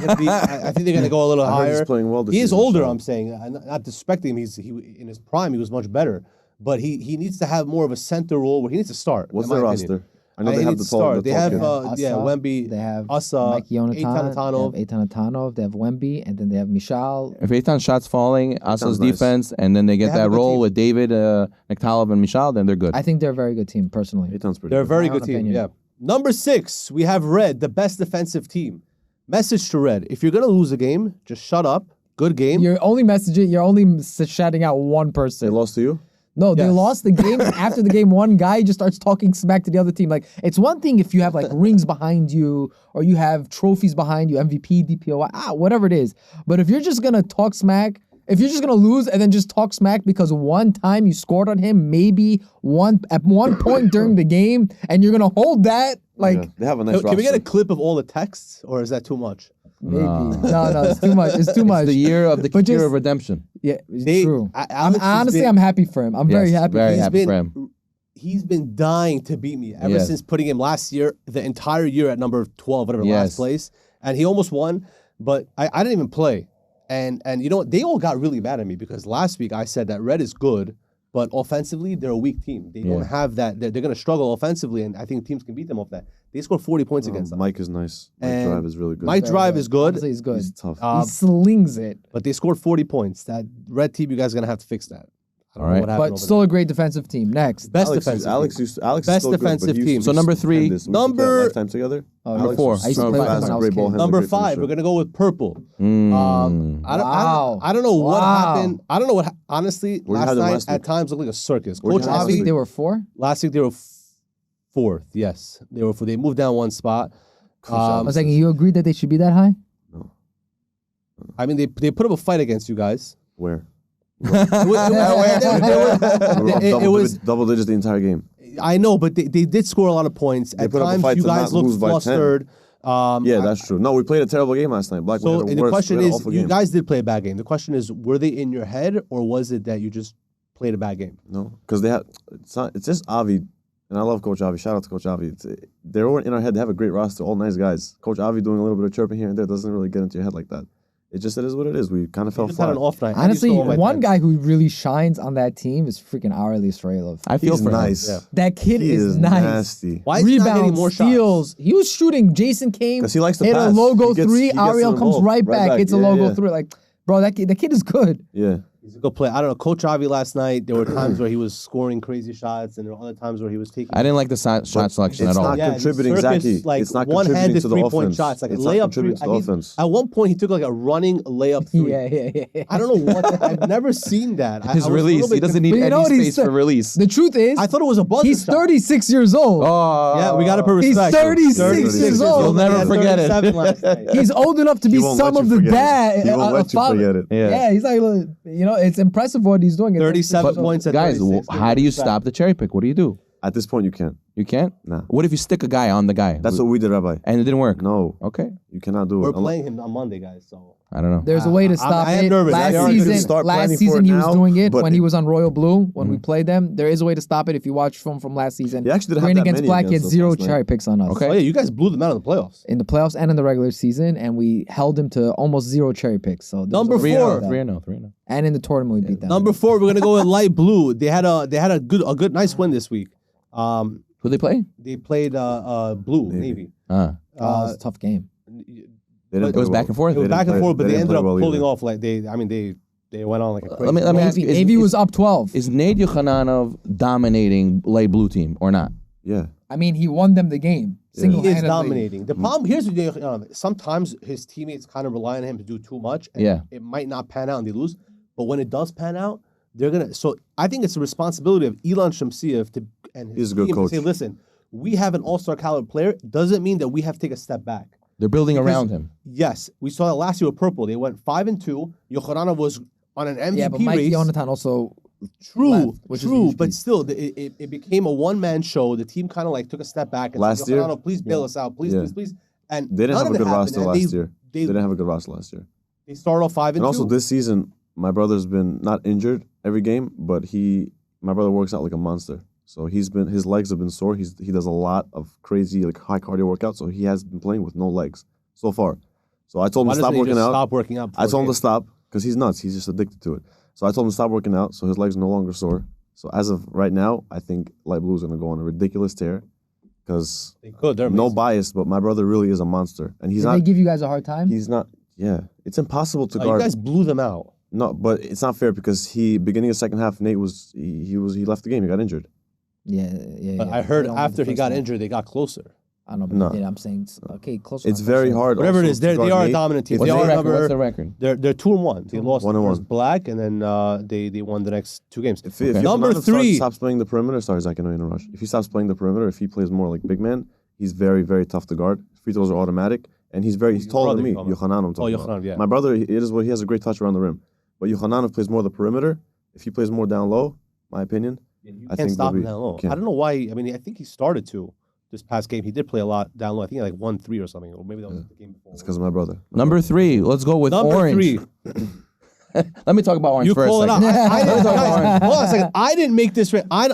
think they're gonna go a little I heard higher. he's playing well this He is season, older. so- I'm saying, not disrespecting him. He in his prime, he was much better. But he needs to have more of a center role where he needs to start. What's in my their opinion. roster? I know He they have needs the to tall. start. The They tall have kid. Wemby. They have Asa, Mike Yonatan. Eitan Atanov. They have Eitan Atanov. They have Wemby, and then they have Michal. If Eitan shots falling, Asa's nice. defense, and then they get They have that a good role team. with David, Niktalov, and Michal, then they're good. I think they're a very good team, personally. Eitan's pretty They're a good. very My good own team. opinion. Yeah. Number 6, we have Red, the best defensive team. Message to Red: if you're gonna lose a game, just shut up. Good game. You're only messaging. You're only shouting out one They person. lost to you? No, they Yes. lost the game. After the game, one guy just starts talking smack to the other team. Like, it's one thing if you have like rings behind you or you have trophies behind you, MVP, DPOI, whatever it is. But if you're just gonna talk smack, if you're just gonna lose and then just talk smack because one time you scored on him, maybe at one point during the game, and you're gonna hold that, like, Yeah. They have a nice Can we get a roster. clip of all the texts, or is that too much? Maybe. No, it's too much. It's too much. It's the year of the But year just- of redemption. Yeah, it's true. Alex has Honestly, been- I'm happy for him. I'm very Yes, happy. very He's happy been- for him. He's been dying to beat me ever Yes. since putting him last year, the entire year at number 12, whatever, Yes. last place. And he almost won, but I didn't even play. And you know what? They all got really mad at me because last week I said that Red is good, but offensively, they're a weak team. They don't have that. They're going to struggle offensively, and I think teams can beat them off that. They scored 40 points against them. Mike is nice. Mike And Drive is really good. Mike Drive is good, Honestly, he's good. He's tough. He slings it. but they scored 40 points. That Red team, you guys are going to have to fix that. I don't know All what right. happened But over still there. a great defensive team. Next. Best Alex, defensive Alex, team. used to, Alex Best is still good, but defensive he used team. to So be number three- stupendous. We used to play Number- lifetime together. Oh, Alex four. was I used to super play with him fast, when I was great a ball kid. handler, Number great 5, finisher. we're going to go with purple. Mm. I don't know what Wow. happened. I don't know what honestly Where'd you last have them night last at week? times looked like a circus. Where'd you Coach have them Last last week Avi, they were 4. last week they were fourth. Yes, they were. They moved down one spot. I was thinking, you agreed that they should be that high? I mean, they put up a fight against you guys. Where? It was. double digits the entire game. I know, but they did score a lot of points. At put up a times, fight you to guys not lose looked by 10. flustered. Yeah, that's true. No, we played a terrible game last night. Black. So we had the question we had an is, awful you game. guys did play a bad game. The question is, were they in your head or was it that you just played a bad game? No, because they have. It's just Avi, and I love Coach Avi. Shout out to Coach Avi. They're all in our head. They have a great roster, all nice guys. Coach Avi doing a little bit of chirping here and there doesn't really get into your head like that. It just it is what it is. We kind of fell You just had flat. an off night. Honestly, And you stole my one 10. guy who really shines on that team is freaking Arely Israilov. I feel He's for nice. him. Yeah. That kid He is is nice. nasty. Why is he not getting Rebounds, more shots? steals. He was shooting. Jason came, 'Cause he likes to hit pass. a logo He gets- 3. he gets Ariel them comes both. right back. It's a Yeah, logo yeah. 3. Like, bro, that kid is good. Yeah. He's a good player. I don't know. Coach Avi last night, there were times where he was scoring crazy shots, and there were other times where he was taking. I didn't like the shot selection It's at all. not Yeah, contributing, circus, Zaki. like It's not one-handed contributing to the three-point offense. shots, like a It's not layup contributing three. to the offense. At one point, he took like a running layup 3. Yeah. I don't know what. I've never seen that. His I was a release. little He bit doesn't But need you know any what he space said? for release. The truth is, I thought it was a buzzer he's shot. 36 years old. Oh, Yeah, we got to put He's respect. 36 years old. You'll never He had forget it. 37 last night. He's old enough to be He won't some let of you the forget it. dad. He won't let you father. forget it. Yeah. He's like, it's impressive what he's doing. At 37 36 years old. points at guys, 36. how do you stop the cherry pick? What do you do? At this point, you can't. You can't. Nah. What if you stick a guy on the guy? That's what we did, Rabbi. and it didn't work. No, Okay, you cannot do it. We're Unless- playing him on Monday, guys. So I don't know. There's a way to I- stop I am it. nervous. Last They are season, gonna start last planning season for it he was now, doing it but when he it- was on Royal Blue. When we played them, there is a way to stop it. If you watch film from last season, He actually didn't have Green that against many Black, he had against us 0 last night. cherry picks on us. Okay. Oh yeah, you guys blew them out in the playoffs. In the playoffs and in the regular season, and we held him to almost 0 cherry picks. So there was Number a way to 4. do that. 3-0, 3-0. And in the tournament, we beat them. Number 4, we're gonna go with light blue. They had a good nice win this week. Who they play? They played blue Navy. Oh, it was a tough game. They didn't It was play back and forth? It was They back didn't and play- forth, but they didn't ended play up well pulling either. off like they went on like a crazy. Let me ask you. Navy was up 12. Is Nate Yochananov dominating light blue team or not? Yeah. I mean, he won them the game. He Single-handedly. is dominating. The problem here's what sometimes his teammates kind of rely on him to do too much. And Yeah. it might not pan out and they lose. But when it does pan out, they're gonna. So I think it's the responsibility of Elon Shamsiev and his He's a good team coach. to say, listen, we have an all-star caliber player. Doesn't mean that we have to take a step back. They're building around him. Yes, we saw that last year with Purple. They went 5-2. Yochanan was on an MVP Yeah, but Mike race. Yonatan also True, left, which is a true, huge but piece. still, it became a one-man show. The team kind of like took a step back and Last said, year? Yochanan, please bail us out, please, Yeah. please, please. And They didn't none have a of it good happened, roster and last year. They They, didn't have a good roster last year. they started off 5-2. And also this season, my brother's been not injured every game, but my brother works out like a monster. So his legs have been sore. He does a lot of crazy like high cardio workouts. So he has been playing with no legs so far. So I told him Why to stop doesn't he working just out. Stop working out. I told him to before stop because he's nuts. He's just addicted to it. So I told him to stop working out. So his legs are no longer sore. So as of right now, I think Light Blue is going to go on a ridiculous tear because game. They could. They're no amazing. bias, but my brother really is a monster, and he's Did not. they give you guys a hard time? He's not. Yeah, it's impossible to You guard. guys blew them out. No, but it's not fair because beginning of second half, Nate he left the game. He got injured. Yeah. But I heard after he got injured, they got closer. I don't know, No. but yeah, I'm saying okay, close. It's enough, very close enough. hard. Whatever it also is, to they guard are a Nate. dominant team. What's They the are record? What's number. the record? They're 2-1. They lost 1-1. versus Black, and then they won the next 2 games. If Number Yohananov 3. stops playing the perimeter, sorry, Zach, I know you're in a rush. If he stops playing the perimeter, if he plays more like big man, he's very, very tough to guard. Free throws are automatic, and he's Your taller than brother, me. you're talking Yochanan, I'm talking about. Yochanan, yeah. My brother, he has a great touch around the rim, but Yohananov plays more the perimeter. If he plays more down low, my opinion, You I can't think stop they'll him that low. can't. I don't know why. I mean, I think he started to this past game. He did play a lot down low. I think he had like 1-3 or something, or maybe that was the game before. It's because of my brother. Number 3, let's go with Number orange. 3. Let me talk about orange You first. call it out. Guys, hold on a second. I didn't make this. I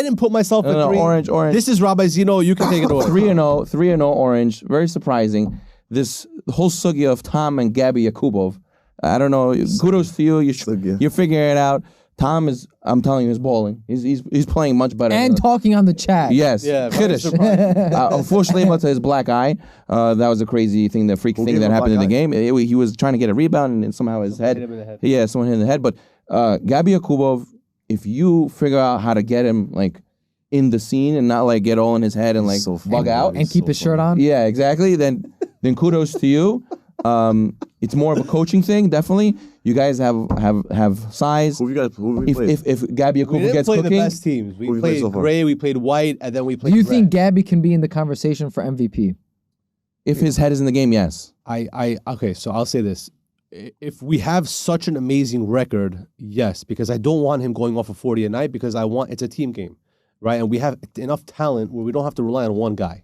didn't put myself at 3. Orange. This is Rabbi Zeno. You can take it away. 3-0 orange. Very surprising. This whole sugya of Tom and Gabby Yakubov. I don't know. Kudos to you. You're figuring it out. Tom is, I'm telling you, is balling. He's playing much better. And talking on the chat. Yes. Yeah, Kiddush. Unfortunately, about his black eye. That was a crazy thing, the freak thing that happened in the game. He was trying to get a rebound and somehow his head. Hit him in the head. Yeah, someone hit him in the head. But Gabby Yakubov, if you figure out how to get him like in the scene and not like get all in his head and like So bug funny, out. And keep his shirt on. Yeah, exactly. Then kudos to you. It's more of a coaching thing, definitely. You guys have size. Who have we played? If Gabby We Yakubov didn't gets play cooking, the best teams. We Who we played played so far? gray, we played white, and then we played Do you red. think Gabby can be in the conversation for MVP? if his head is in the game, yes. Okay, so I'll say this. If we have such an amazing record, yes, because I don't want him going off of 40 a night because it's a team game, right? And we have enough talent where we don't have to rely on one guy.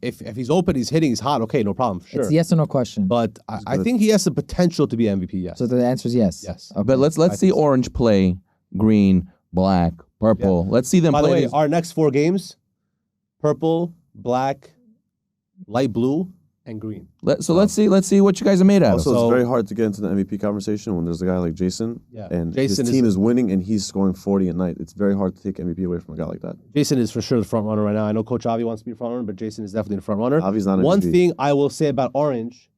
If he's open, he's hitting, he's hot, okay, no problem, sure. It's a yes or no question. But I think he has the potential to be MVP, yes. So the answer is yes. Yes. Okay. But let's see orange play, green, black, purple. Let's see them By the play. way, these- our next 4 games, purple, black, light blue, and green. let's see what you guys are made out Also, of. So- it's very hard to get into the MVP conversation when there's a guy like Jason, Yeah. and Jason his team is winning and he's scoring 40 a night. It's very hard to take MVP away from a guy like that. Jason is for sure the front runner right now. I know Coach Avi wants to be the front runner, but Jason is definitely the front runner. Avi's not One MVP. thing I will say about Orange,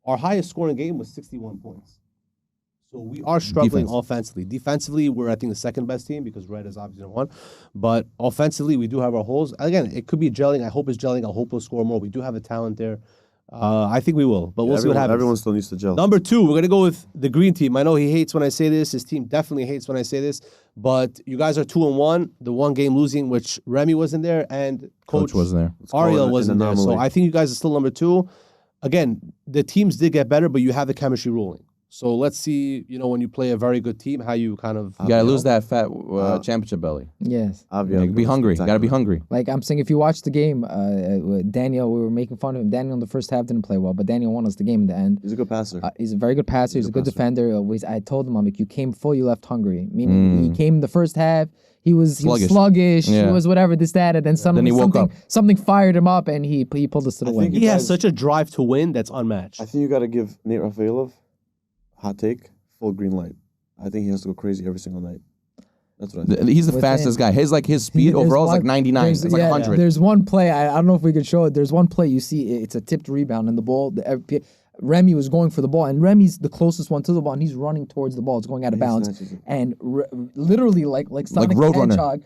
our highest scoring game was 61 points. So we are struggling Defense. offensively. Defensively, we're I think the second best team because Red is obviously number 1. But offensively, we do have our holes. Again, it could be gelling. I hope it's gelling. I hope we'll score more. We do have a talent there. I think we will, but we'll see what happens. Everyone still needs to gel. Number 2, we're going to go with the green team. I know he hates when I say this. His team definitely hates when I say this. But you guys are 2-1. The one game losing, which Remy wasn't there, and Coach wasn't there. call it Ariel an wasn't there. So anomaly. I think you guys are still number 2. Again, the teams did get better, but you have the chemistry ruling. So let's see, when you play a very good team, how you kind of... You gotta lose that fat championship belly. Yes. Avi, Like, be hungry. You gotta be hungry. Like I'm saying, if you watch the game, Daniel, we were making fun of him. Daniel in the first half didn't play well, but Daniel won us the game in the end. He's a good passer. He's a very good passer. He's a good defender. I told him, I'm like, you came full, you left hungry. Meaning he came in the first half, he was sluggish. Yeah. He was whatever, this, that, and then suddenly he woke up. something fired him up, and he pulled us to the I win. think He has guys- such a drive to win that's unmatched. I think you got to give Nate Rafaelov, hot take, full green light. I think he has to go crazy every single night. That's what I think. He's the Within- fastest guy. His speed There's overall is like one- 99. there's- It's like 100. There's one play, I don't know if we could show it. There's one play you see, it's a tipped rebound, and the ball, Remy was going for the ball, and Remy's the closest one to the ball, and he's running towards the ball. It's going out of bounds. snatches it. And literally, like Sonic the Roadrunner. Hedgehog,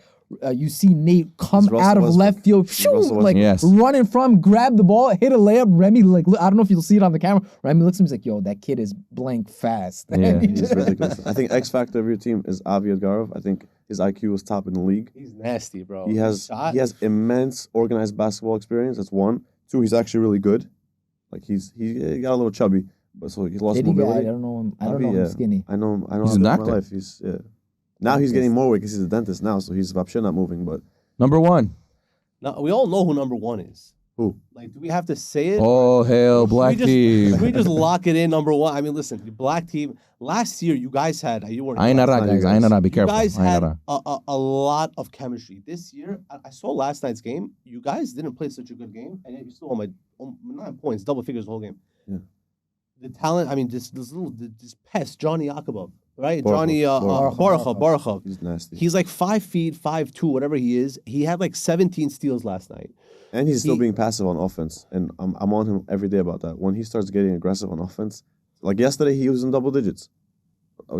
you see Nate come He's Russell out of Westbrook. left field, He's Russell shoo, like Yes. running from, grab the ball, hit a layup. Remy, I don't know if you'll see it on the camera. Remy looks at him, he's like, yo, that kid is blank fast. Yeah, And he He's just- ridiculous. I think X factor of your team is Avi Edgarov. I think his IQ is top in the league. He's nasty, bro. He has immense organized basketball experience. That's 1. 2, he's actually really good. Like he got a little chubby, but so he lost Did he get- mobility. I don't know him. I don't Avi, know him yeah. skinny. I know. He's a Avi in my doctor. life. Now he's getting more weight because he's a dentist now, so he's not moving. But Number 1. Now, we all know who number 1 is. who? Like, do we have to say it? Oh, hell, black Should team. we just lock it in number 1? I mean, listen, the black team. Last year, you guys had you weren't. Ainara, not guys. you guys. Ainara, be You careful. guys had Ainara. a lot of chemistry. This year, I saw last night's game. You guys didn't play such a good game, and yet you still won by 9 points, double figures the whole game. Yeah. The talent. I mean, this pest, Johnny Yakubov, right? Baruchov, Johnny Baruchov. Baruchov. He's nasty. He's like 5 feet, 5'2", whatever he is. He had like 17 steals last night. And he's still He- being passive on offense, and I'm on him every day about that. When he starts getting aggressive on offense, like yesterday, he was in double digits.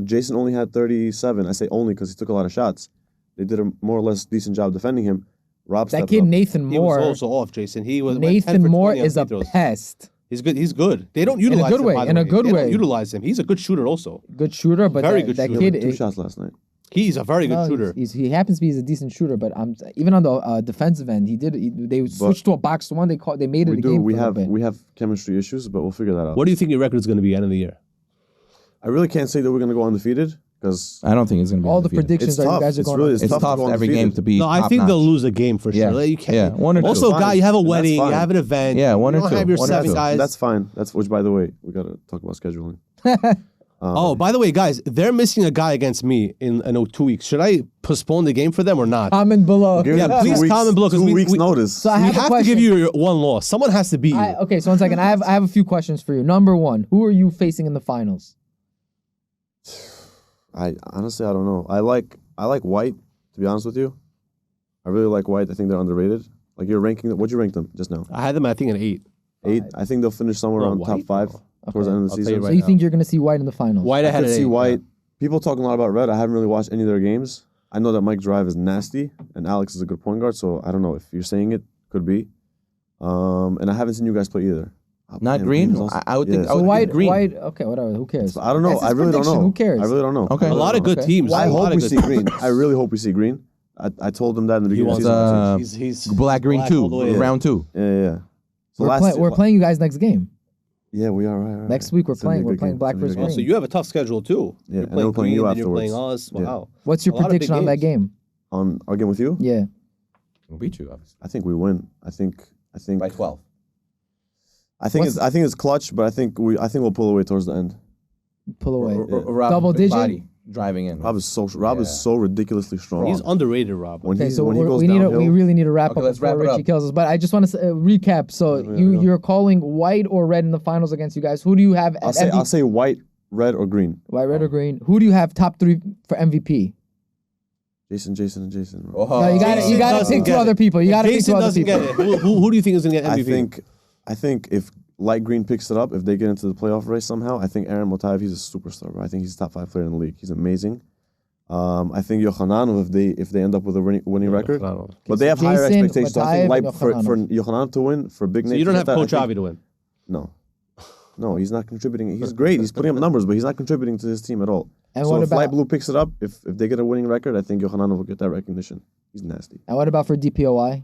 Jason only had 37. I say only because he took a lot of shots. They did a more or less decent job defending him. Rob That stepped kid up. Nathan He was Moore. also off, Jason. He was went 10 Nathan for Moore 20 on is a free throws. pest. He's good. He's good. They don't utilize good him, way, by the in a way. good They don't way. utilize him. He's a good shooter also. Good shooter, but Very that, good that shooter. kid, 2 shots last night. He's a very good no, shooter. he happens to be a decent shooter, but even on the defensive end, they switched to a box to one. They made it We a do. game. We for a have bit. we have chemistry issues, but we'll figure that out. What do you think your record is going to be end of the year? I really can't say that we're gonna go undefeated because I don't think it's going to be All the undefeated. predictions it's are you tough. guys are It's going really on. it's It's tough, tough to go every game undefeated. to be No, I top think notch. they'll lose a game for sure. Yeah. Like, you can't. Yeah, one or two. Also, Fine. guy, you have a That's wedding, you fine. have an event. Yeah, one you or don't two. have your One or seven two. guys. That's fine. Which, by the way, we gotta talk about scheduling. Oh, by the way, guys, they're missing a guy against me in 2 weeks. Should I postpone the game for them or not? Comment below. Give Yeah, them please 2 weeks, comment below, 'cause 2 we- weeks we- notice. So I We have a have to question. give you your one loss. Someone has to beat you. Okay, so 1 second. I have a few questions for you. Number one, who are you facing in the finals? I honestly, I don't know. I like White, to be honest with you. I really like White. I think they're underrated. Like you're ranking, what'd you rank them just now? I had them, I think, at 8. 8. I think they'll finish somewhere No, around White? top 5 No. towards the end of the I'll tell season. you So right you now. think you're going to see White in the finals? White I ahead could at see 8. White. People talking a lot about Red. I haven't really watched any of their games. I know that Mike Drive is nasty and Alex is a good point guard. So I don't know if you're saying it could be. And I haven't seen you guys play either. Not Man, Green? Green's also- I would think Yeah. I would So think Green. White, okay, whatever. Who cares? I don't know. That's his I really don't prediction. know. Who cares? I really don't know. Okay. I A really lot of don't know. good teams. I A lot hope of we good see teams. Green. I really hope we see Green. I told them that in the beginning of the wants season. he's Black Green black 2, all the way. round 2. Yeah. So We're playing you guys next game. Yeah, we are. Right. Next week we're It's gonna be a playing. good We're playing game. Black It's gonna versus be a good Oh, Green. so you have a tough schedule too. Yeah, You're and playing we're playing Green, you then you're playing afterwards. us. Wow. What's your A lot of big prediction on that games. game? On our game with you, Yeah. We'll beat you, obviously. I think we win. I think. By 12. I think What's- it's clutch, but I think we'll pull away towards the end. Pull away. Rob, Double big digit? body, driving in. Rob is so ridiculously strong. He's underrated, Rob. when Okay, he so when he we goes need downhill. we really need to wrap Okay, up let's before wrap it Richie up. kills us. But I just want to recap. So you're calling White or Red in the finals against you guys. Who do you have at MVP? I'll say white, red, or green. White, Red, or Green? Who do you have top 3 for MVP? Jason. Oh, No, you got Jason to doesn't pick 2 get other it. people. You got to pick 2 Jason other doesn't people. get it. Who do you think is going to get MVP? I think if light green picks it up, if they get into the playoff race somehow, I think Aaron Motaev, he's a superstar. Bro. I think he's a top 5 player in the league. He's amazing. I think Yochananov, if they end up with a winning record, but they have higher Jason, expectations. So I Motaev, think and for Yochananov to win, for big So names, you don't have like that, Coach I think- Avi to win. No, he's not contributing. He's great. He's putting up numbers, but he's not contributing to his team at all. And so what if Light about Blue picks it up, if they get a winning record, I think Yochananov will get that recognition. He's nasty. and what about for DPOI?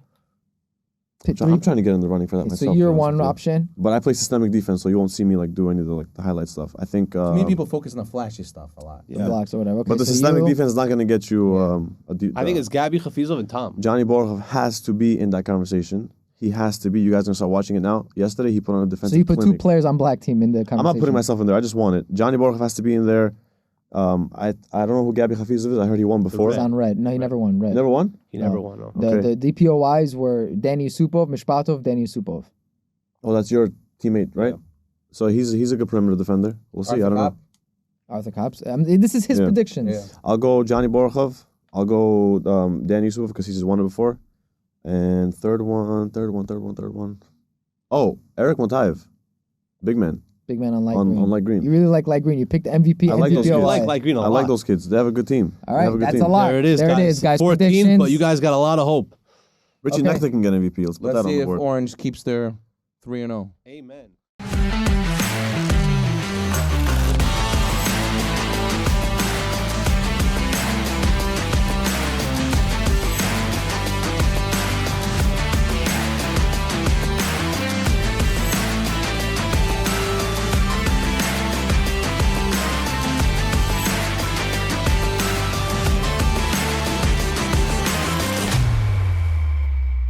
I'm trying to get in the running for that Okay, myself. so you're to be honest one with you. option. But I play systemic defense, so you won't see me like do any of the highlight stuff. I think. Many people focus on the flashy stuff a lot. The blocks or whatever. Okay, But the so systemic you- defense is not going to get you. I think it's Gabby Hafizov and Tom. Johnny Borov has to be in that conversation. He has to be. You guys are gonna start watching it now. Yesterday he put on a defensive. So you put 2 clinic. players on black team in the conversation. I'm not putting myself in there. I just want it. Johnny Borov has to be in there. I don't know who Gabby Hafizov is. I heard he won before. It's on Red. No, he never won Red. Never won. He never won. No. The DPOIs were Danny Yusupov, Mishpatov, Danny Yusupov. Oh, that's your teammate, right? So he's a good perimeter defender. We'll see. I don't know. Arthur Cops. This is his Yeah. predictions. Yeah. I'll go Johnny Borov. I'll go Danny Yusupov because he's just won it before. And third one. Oh, Eric Motaev. Big man. Big man on light On green. light green. You really like light green. You picked the MVP I and like those DPOI. kids. I like Green a I lot. like those kids. They have a good team. All They have right, a good that's team. a lot. There it is, There guys. it is, guys. 14th, Predictions. but you guys got a lot of hope. Richie Okay. Nectar can get MVP. Let's put Let's that on see the if board. Orange keeps their 3-0. Amen.